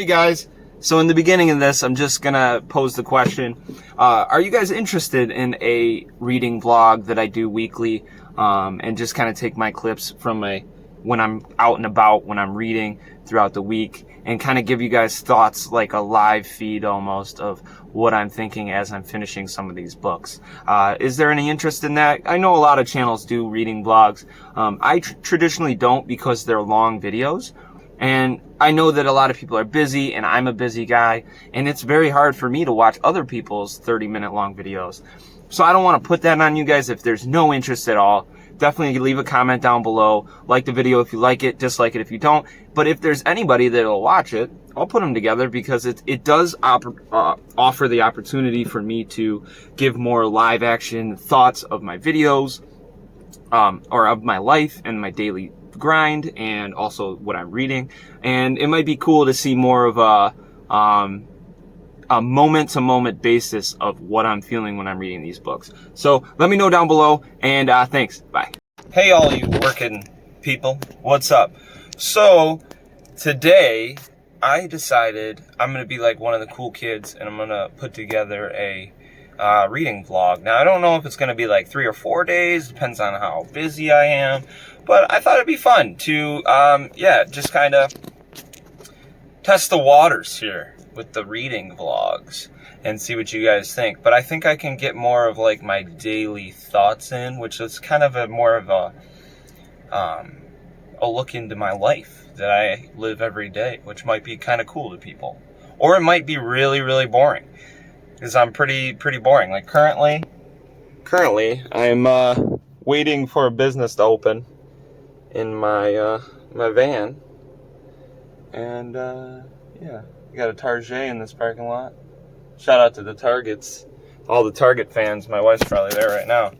guys. So in the beginning of this, I'm just gonna pose the question, are you guys interested in a reading vlog that I do weekly, and just kind of take my clips from when I'm out and about, when I'm reading throughout the week, and kind of give you guys thoughts, like a live feed almost, of what I'm thinking as I'm finishing some of these books. Is there any interest in that? I know a lot of channels do reading vlogs. I traditionally don't, because they're long videos. And I know that a lot of people are busy, and I'm a busy guy, and it's very hard for me to watch other people's 30-minute long videos. So I don't want to put that on you guys. If there's no interest at all, definitely leave a comment down below. Like the video if you like it, dislike it if you don't. But if there's anybody that'll watch it, I'll put them together, because it does offer the opportunity for me to give more live action thoughts of my videos, or of my life and my daily grind, and also what I'm reading. And it might be cool to see more of a moment-to-moment basis of what I'm feeling when I'm reading these books. So let me know down below, and thanks. Bye. Hey, all you working people, what's up? So today I decided I'm gonna be like one of the cool kids, and I'm gonna put together a reading vlog. Now, I don't know if it's gonna be like 3 or 4 days, depends on how busy I am, but I thought it'd be fun to just kind of test the waters here with the reading vlogs and see what you guys think. But I think I can get more of like my daily thoughts in, which is kind of more of a look into my life that I live every day, which might be kind of cool to people, or it might be really, really boring, because I'm pretty boring. Like currently I'm waiting for a business to open in my my van, and yeah, we got a Target in this parking lot. Shout out to the Targets, all the Target fans. My wife's probably there right now.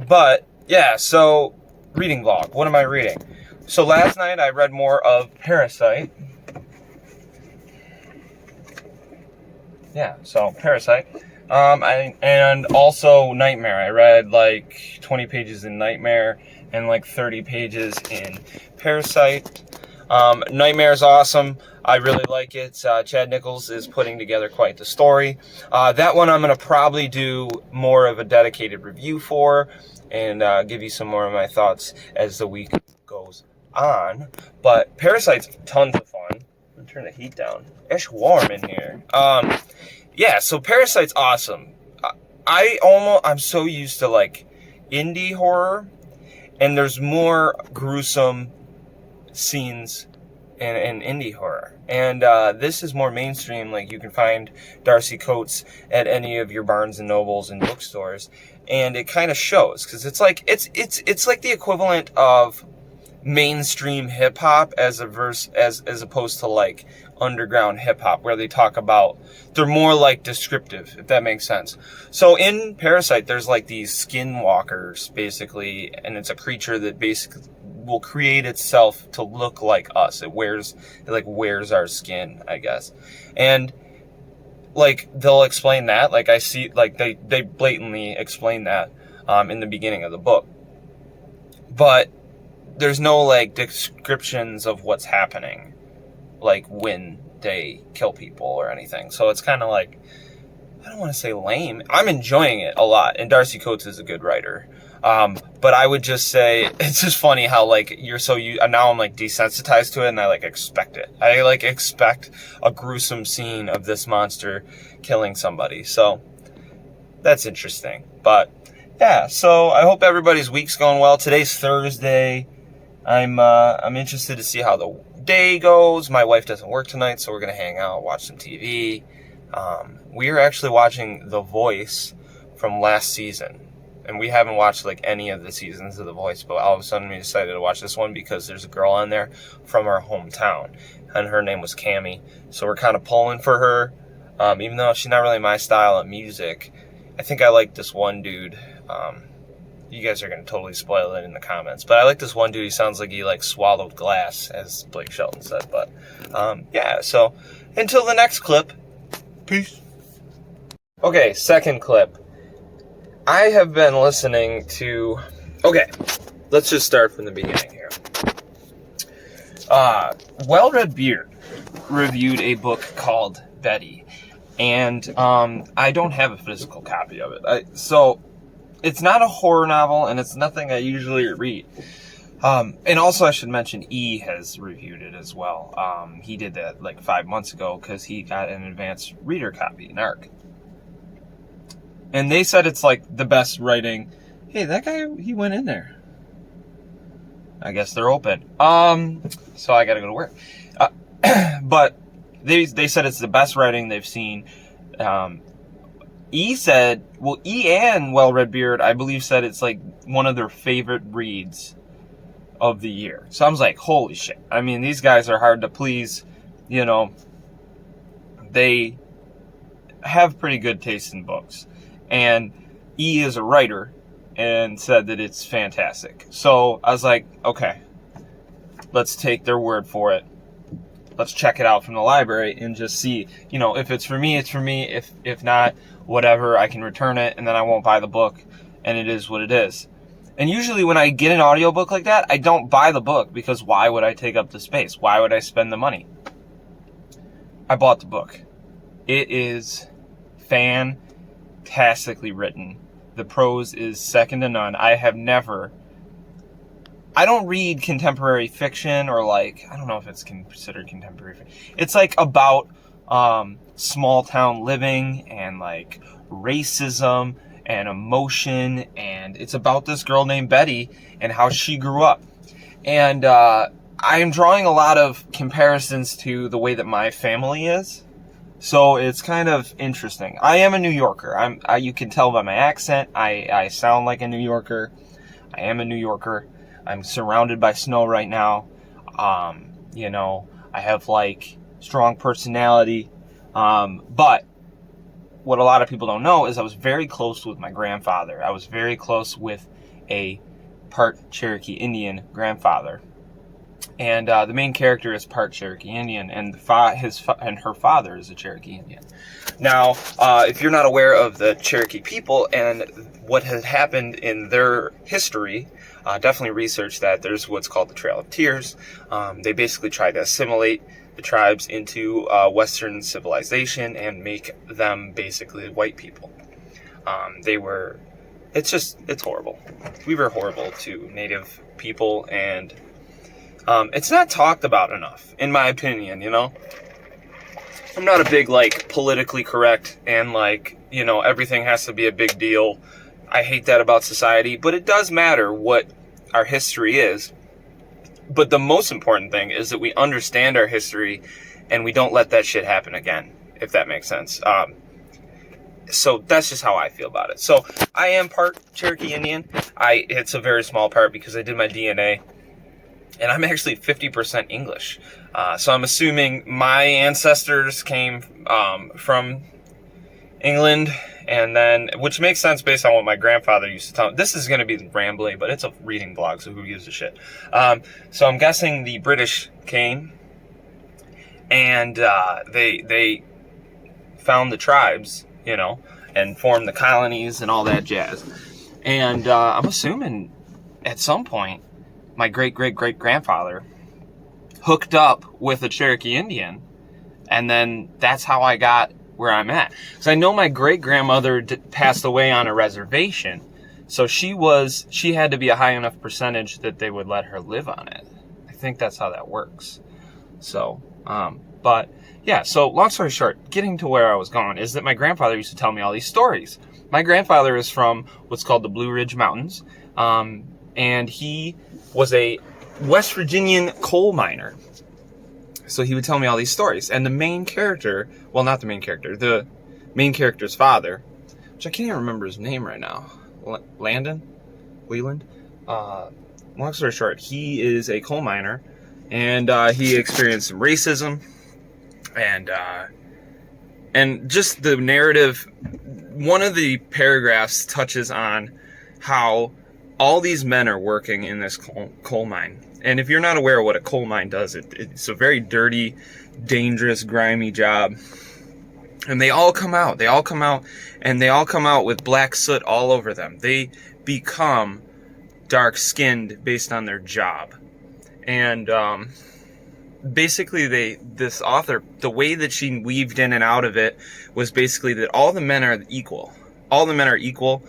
But yeah, so reading vlog. What am I reading? So last night I read more of Parasite. Yeah, so Parasite. And also Nightmare. I read like 20 pages in Nightmare and like 30 pages in Parasite. Nightmare is awesome. I really like it. Chad Nichols is putting together quite the story. That one I'm going to probably do more of a dedicated review for, and give you some more of my thoughts as the week goes on. But Parasite's tons of fun. I'm going to turn the heat down. It's warm in here. Yeah, so Parasite's awesome. I'm so used to like indie horror, and there's more gruesome scenes in indie horror, and this is more mainstream. Like, you can find Darcy coats at any of your Barnes and Nobles and bookstores, and it kind of shows, because it's like it's like the equivalent of mainstream hip hop as opposed to like underground hip hop, where they talk about, they're more like descriptive, if that makes sense. So in Parasite, there's like these skinwalkers basically, and it's a creature that basically will create itself to look like us. It wears our skin, I guess. And like, they'll explain that, like I see, like they blatantly explain that in the beginning of the book, but there's no like descriptions of what's happening, like when they kill people or anything. So it's kind of like, I don't want to say lame. I'm enjoying it a lot, and Darcy Coates is a good writer. But I would just say, it's just funny how like now I'm like desensitized to it, and I like expect it. I like expect a gruesome scene of this monster killing somebody. So that's interesting. But yeah, so I hope everybody's week's going well. Today's Thursday. I'm interested to see how the day goes. My wife doesn't work tonight, so we're gonna hang out, watch some TV. We are actually watching The Voice from last season, and we haven't watched like any of the seasons of The Voice, but all of a sudden we decided to watch this one because there's a girl on there from our hometown, and her name was Cammie. So we're kind of pulling for her, even though she's not really my style of music. I think I like this one dude. You guys are going to totally spoil it in the comments, but I like this one dude. He sounds like he like swallowed glass, as Blake Shelton said. But yeah, so until the next clip, peace. Okay, second clip. I have been listening to, okay, let's just start from the beginning here. Well Red Beard reviewed a book called Betty, and I don't have a physical copy of it. So it's not a horror novel, and it's nothing I usually read. And also I should mention E has reviewed it as well. He did that like 5 months ago because he got an advanced reader copy, an ARC. And they said it's like the best writing. Hey, that guy, he went in there. I guess they're open. So I gotta go to work. But they said it's the best writing they've seen. E said, well, E and Well Red Beard, I believe, said it's like one of their favorite reads of the year. So I was like, holy shit. I mean, these guys are hard to please. You know, they have pretty good taste in books. And E is a writer and said that it's fantastic. So I was like, okay, let's take their word for it. Let's check it out from the library and just see, you know, if it's for me, it's for me. If not, whatever, I can return it and then I won't buy the book, and it is what it is. And usually when I get an audiobook like that, I don't buy the book because why would I take up the space? Why would I spend the money? I bought the book. It is fantastically written. The prose is second to none. I don't read contemporary fiction, or like, I don't know if it's considered contemporary fiction. It's like about small town living and like racism and emotion, and it's about this girl named Betty and how she grew up. And I am drawing a lot of comparisons to the way that my family is. So it's kind of interesting. I am a New Yorker. You can tell by my accent. I sound like a New Yorker. I am a New Yorker. I'm surrounded by snow right now. You know, I have like strong personality. But what a lot of people don't know is I was very close with my grandfather. I was very close with a part Cherokee Indian grandfather. And the main character is part Cherokee Indian, and her father is a Cherokee Indian. Now, if you're not aware of the Cherokee people and what has happened in their history, definitely research that. There's what's called the Trail of Tears. They basically tried to assimilate the tribes into Western civilization and make them basically white people. It's horrible. We were horrible to Native people, and it's not talked about enough, in my opinion, you know? I'm not a big, like, politically correct and, like, you know, everything has to be a big deal. I hate that about society, but it does matter what our history is. But the most important thing is that we understand our history and we don't let that shit happen again, if that makes sense. So that's just how I feel about it. So I am part Cherokee Indian. It's a very small part because I did my DNA. And I'm actually 50% English. So I'm assuming my ancestors came from England, and then, which makes sense based on what my grandfather used to tell me. This is going to be rambling, but it's a reading blog, so who gives a shit? So I'm guessing the British came, and they found the tribes, you know, and formed the colonies and all that jazz. And I'm assuming at some point, my great-great-great-grandfather hooked up with a Cherokee Indian, and then that's how I got where I'm at. So I know my great-grandmother passed away on a reservation, so she had to be a high enough percentage that they would let her live on it. I think that's how that works. So, but yeah, so long story short, getting to where I was going is that my grandfather used to tell me all these stories. My grandfather is from what's called the Blue Ridge Mountains, and he was a West Virginian coal miner. So he would tell me all these stories. And the main character, well, not the main character, the main character's father, which I can't even remember his name right now, Landon? Wheeland? Long story short, he is a coal miner, and he experienced some racism, and just the narrative. One of the paragraphs touches on how all these men are working in this coal mine. And if you're not aware of what a coal mine does, it's a very dirty, dangerous, grimy job. And they all come out. And they all come out with black soot all over them. They become dark-skinned based on their job. And basically this author, the way that she weaved in and out of it was basically that all the men are equal. All the men are equal,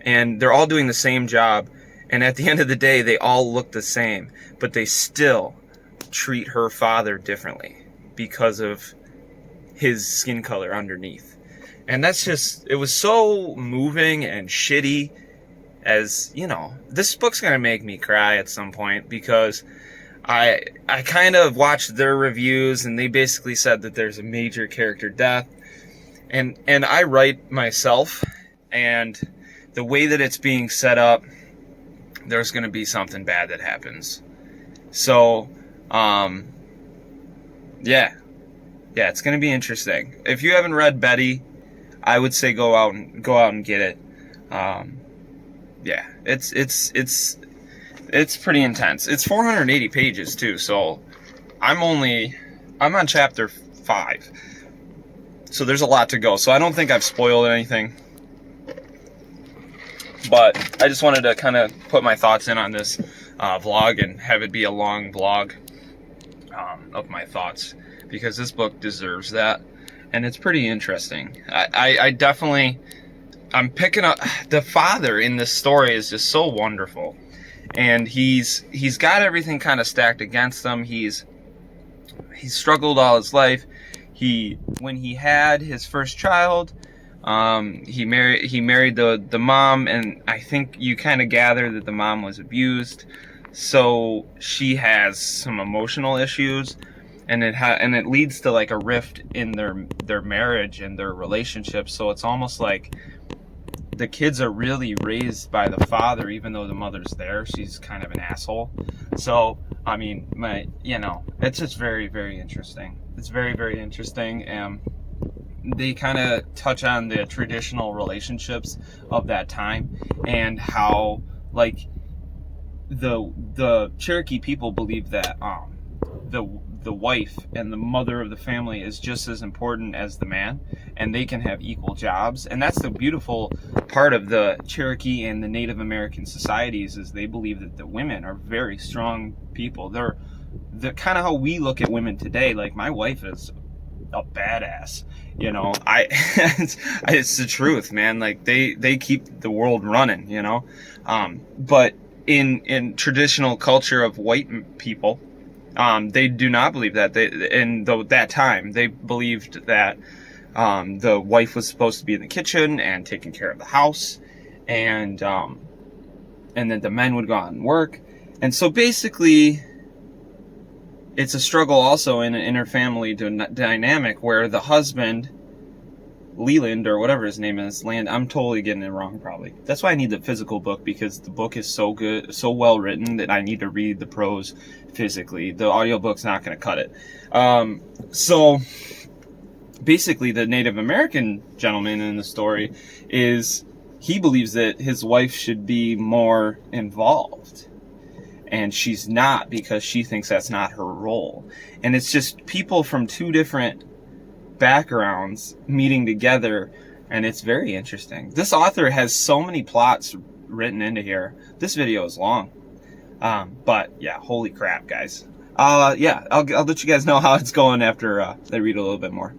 and they're all doing the same job. And at the end of the day, they all look the same, but they still treat her father differently because of his skin color underneath. And that's just, it was so moving and shitty. As you know, this book's gonna make me cry at some point, because I kind of watched their reviews, and they basically said that there's a major character death, and I write myself, and the way that it's being set up, there's gonna be something bad that happens. So yeah, it's gonna be interesting. If you haven't read Betty, I would say go out and get it. Yeah, it's pretty intense. It's 480 pages too, so I'm on chapter 5. So there's a lot to go. So I don't think I've spoiled anything. But I just wanted to kind of put my thoughts in on this vlog and have it be a long vlog of my thoughts, because this book deserves that, and it's pretty interesting. I definitely, I'm picking up, the father in this story is just so wonderful, and he's got everything kind of stacked against him. He's struggled all his life. When he had his first child, he married the mom, and I think you kind of gather that the mom was abused, so she has some emotional issues, and it leads to like a rift in their marriage and their relationship. So it's almost like the kids are really raised by the father, even though the mother's there. She's kind of an asshole. So I mean, it's just very, very interesting. It's very, very interesting. They kind of touch on the traditional relationships of that time, and how like the Cherokee people believe that the wife and the mother of the family is just as important as the man, and they can have equal jobs. And that's the beautiful part of the Cherokee and the Native American societies, is they believe that the women are very strong people. They're kind of how we look at women today. Like, my wife is a badass, it's the truth, man. Like, they keep the world running, but in traditional culture of white people, they do not believe that. That time, they believed that the wife was supposed to be in the kitchen and taking care of the house, and then the men would go out and work. And so basically, it's a struggle also in an interfamily dynamic, where the husband, Leland, or whatever his name is, I'm totally getting it wrong probably. That's why I need the physical book, because the book is so good, so well written, that I need to read the prose physically. The audiobook's not going to cut it. So basically, the Native American gentleman in the story he believes that his wife should be more involved, and she's not, because she thinks that's not her role. And it's just people from two different backgrounds meeting together, and it's very interesting. This author has so many plots written into here. This video is long, but yeah, holy crap, guys. I'll let you guys know how it's going after I read a little bit more.